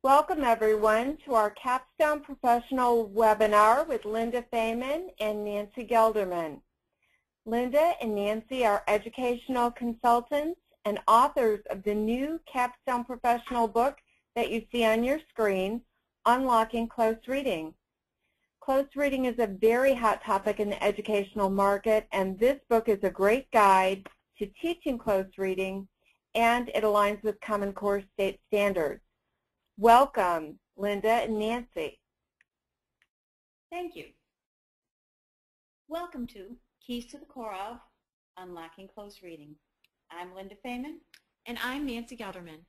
Welcome everyone to our Capstone Professional webinar with Linda Feynman and Nancy Gelderman. Linda and Nancy are educational consultants and authors of the new Capstone Professional book that you see on your screen, Unlocking Close Reading. Close reading is a very hot topic in the educational market, and this book is a great guide to teaching close reading, and it aligns with Common Core state standards. Welcome, Linda and Nancy. Thank you. Welcome to Keys to the Core of Unlocking Close Reading. I'm Linda Feynman. And I'm Nancy Gelderman.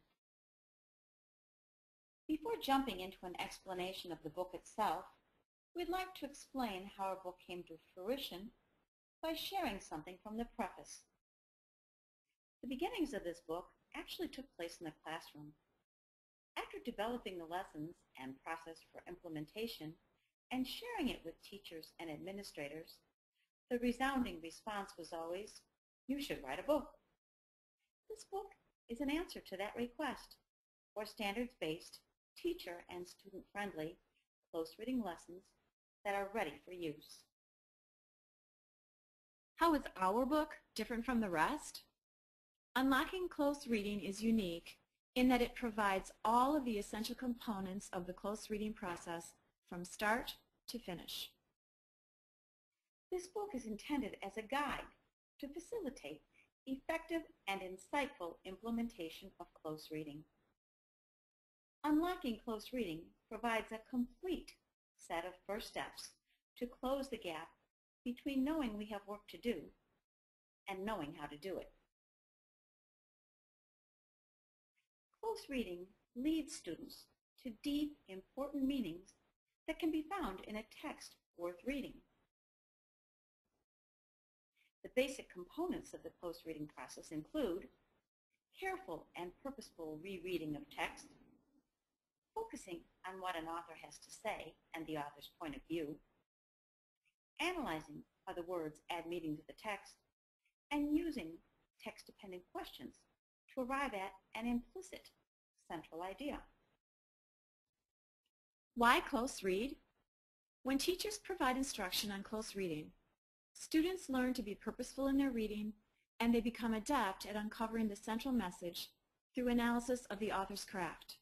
Before jumping into an explanation of the book itself, we'd like to explain how our book came to fruition by sharing something from the preface. The beginnings of this book actually took place in the classroom. After developing the lessons and process for implementation and sharing it with teachers and administrators, the resounding response was always, "You should write a book." This book is an answer to that request for standards-based, teacher and student-friendly close reading lessons that are ready for use. How is our book different from the rest? Unlocking Close Reading is unique in that it provides all of the essential components of the close reading process from start to finish. This book is intended as a guide to facilitate effective and insightful implementation of close reading. Unlocking Close Reading provides a complete set of first steps to close the gap between knowing we have work to do and knowing how to do it. Close reading leads students to deep, important meanings that can be found in a text worth reading. The basic components of the close reading process include careful and purposeful rereading of text, focusing on what an author has to say and the author's point of view, analyzing how the words add meaning to the text, and using text-dependent questions to arrive at an implicit central idea. Why close read? When teachers provide instruction on close reading, students learn to be purposeful in their reading, and they become adept at uncovering the central message through analysis of the author's craft.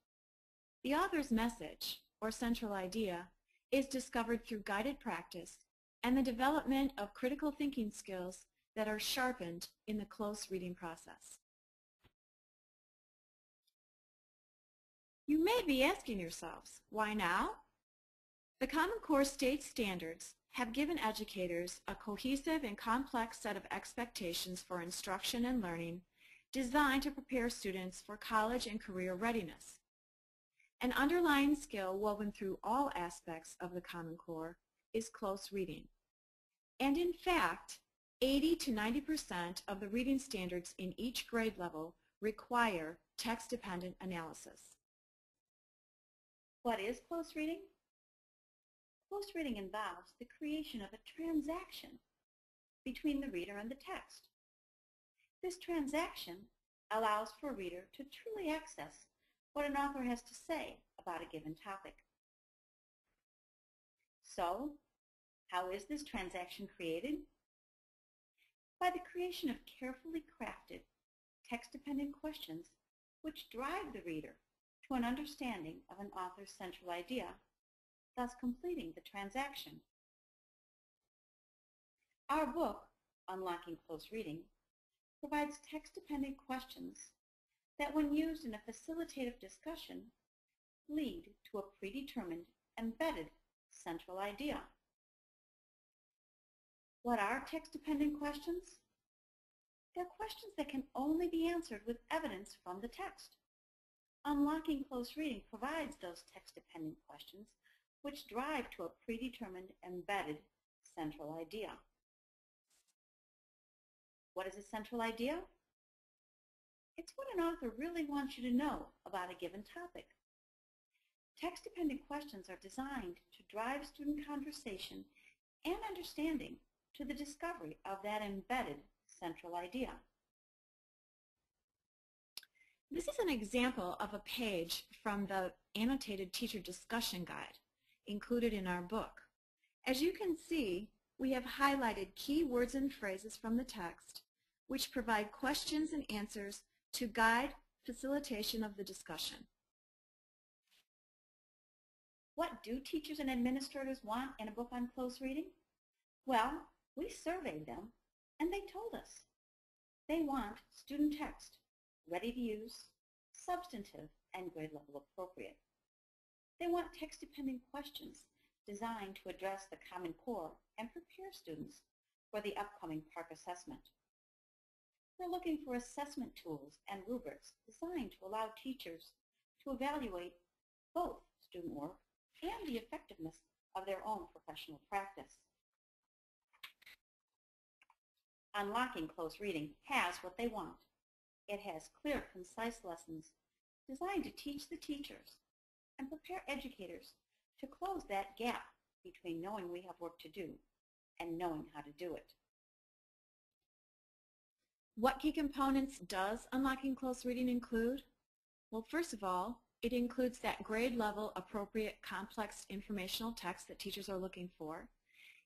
The author's message, or central idea, is discovered through guided practice and the development of critical thinking skills that are sharpened in the close reading process. You may be asking yourselves, why now? The Common Core state standards have given educators a cohesive and complex set of expectations for instruction and learning designed to prepare students for college and career readiness. An underlying skill woven through all aspects of the Common Core is close reading. And in fact, 80 to 90% of the reading standards in each grade level require text-dependent analysis. What is close reading? Close reading involves the creation of a transaction between the reader and the text. This transaction allows for a reader to truly access what an author has to say about a given topic. So, how is this transaction created? By the creation of carefully crafted, text-dependent questions which drive the reader to an understanding of an author's central idea, thus completing the transaction. Our book, Unlocking Close Reading, provides text-dependent questions that, when used in a facilitative discussion, lead to a predetermined, embedded central idea. What are text-dependent questions? They're questions that can only be answered with evidence from the text. Unlocking Close Reading provides those text-dependent questions which drive to a predetermined, embedded central idea. What is a central idea? It's what an author really wants you to know about a given topic. Text-dependent questions are designed to drive student conversation and understanding to the discovery of that embedded central idea. This is an example of a page from the Annotated Teacher Discussion Guide included in our book. As you can see, we have highlighted key words and phrases from the text, which provide questions and answers to guide facilitation of the discussion. What do teachers and administrators want in a book on close reading? Well, we surveyed them, and they told us. They want student text, ready to use, substantive, and grade level appropriate. They want text-dependent questions designed to address the Common Core and prepare students for the upcoming PARCC assessment. We're looking for assessment tools and rubrics designed to allow teachers to evaluate both student work and the effectiveness of their own professional practice. Unlocking Close Reading has what they want. It has clear, concise lessons designed to teach the teachers and prepare educators to close that gap between knowing we have work to do and knowing how to do it. What key components does Unlocking Close Reading include? Well, first of all, it includes that grade level appropriate complex informational text that teachers are looking for.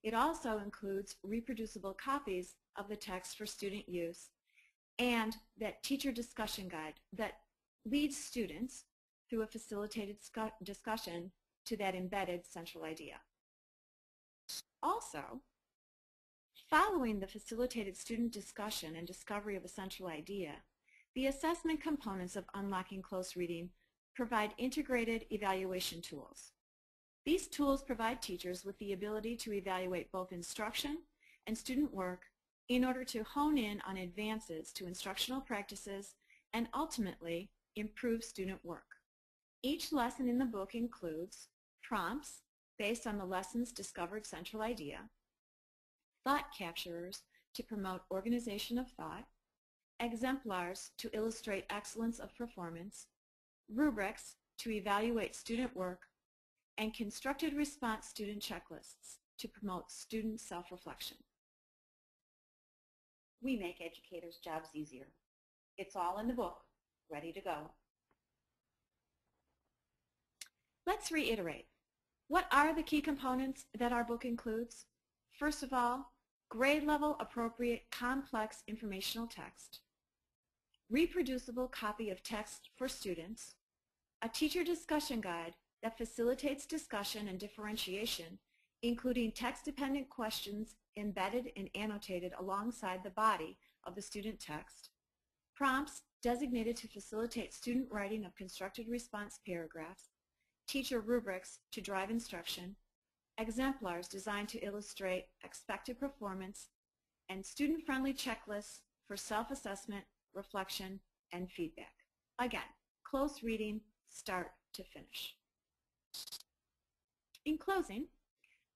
It also includes reproducible copies of the text for student use and that teacher discussion guide that leads students through a facilitated discussion to that embedded central idea. Also, following the facilitated student discussion and discovery of a central idea, the assessment components of Unlocking Close Reading provide integrated evaluation tools. These tools provide teachers with the ability to evaluate both instruction and student work in order to hone in on advances to instructional practices and ultimately improve student work. Each lesson in the book includes prompts based on the lesson's discovered central idea, thought capturers to promote organization of thought, exemplars to illustrate excellence of performance, rubrics to evaluate student work, and constructed response student checklists to promote student self-reflection. We make educators' jobs easier. It's all in the book, ready to go. Let's reiterate. What are the key components that our book includes? First of all, grade level appropriate complex informational text, reproducible copy of text for students, a teacher discussion guide that facilitates discussion and differentiation, including text-dependent questions embedded and annotated alongside the body of the student text, prompts designated to facilitate student writing of constructed response paragraphs, teacher rubrics to drive instruction, exemplars designed to illustrate expected performance, and student-friendly checklists for self-assessment, reflection, and feedback. Again, close reading, start to finish. In closing,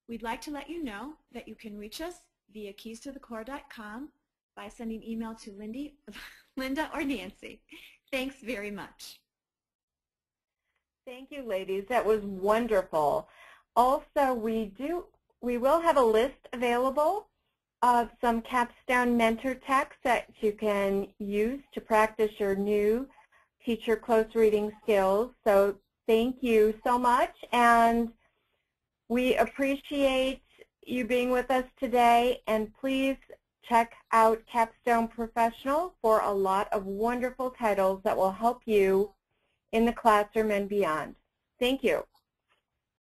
we'd like to let you know that you can reach us via keystothecore.com by sending email to Linda or Nancy. Thanks very much. Thank you, ladies. That was wonderful. Also, we will have a list available of some Capstone mentor texts that you can use to practice your new teacher close reading skills. So thank you so much, and we appreciate you being with us today, and please check out Capstone Professional for a lot of wonderful titles that will help you in the classroom and beyond. Thank you.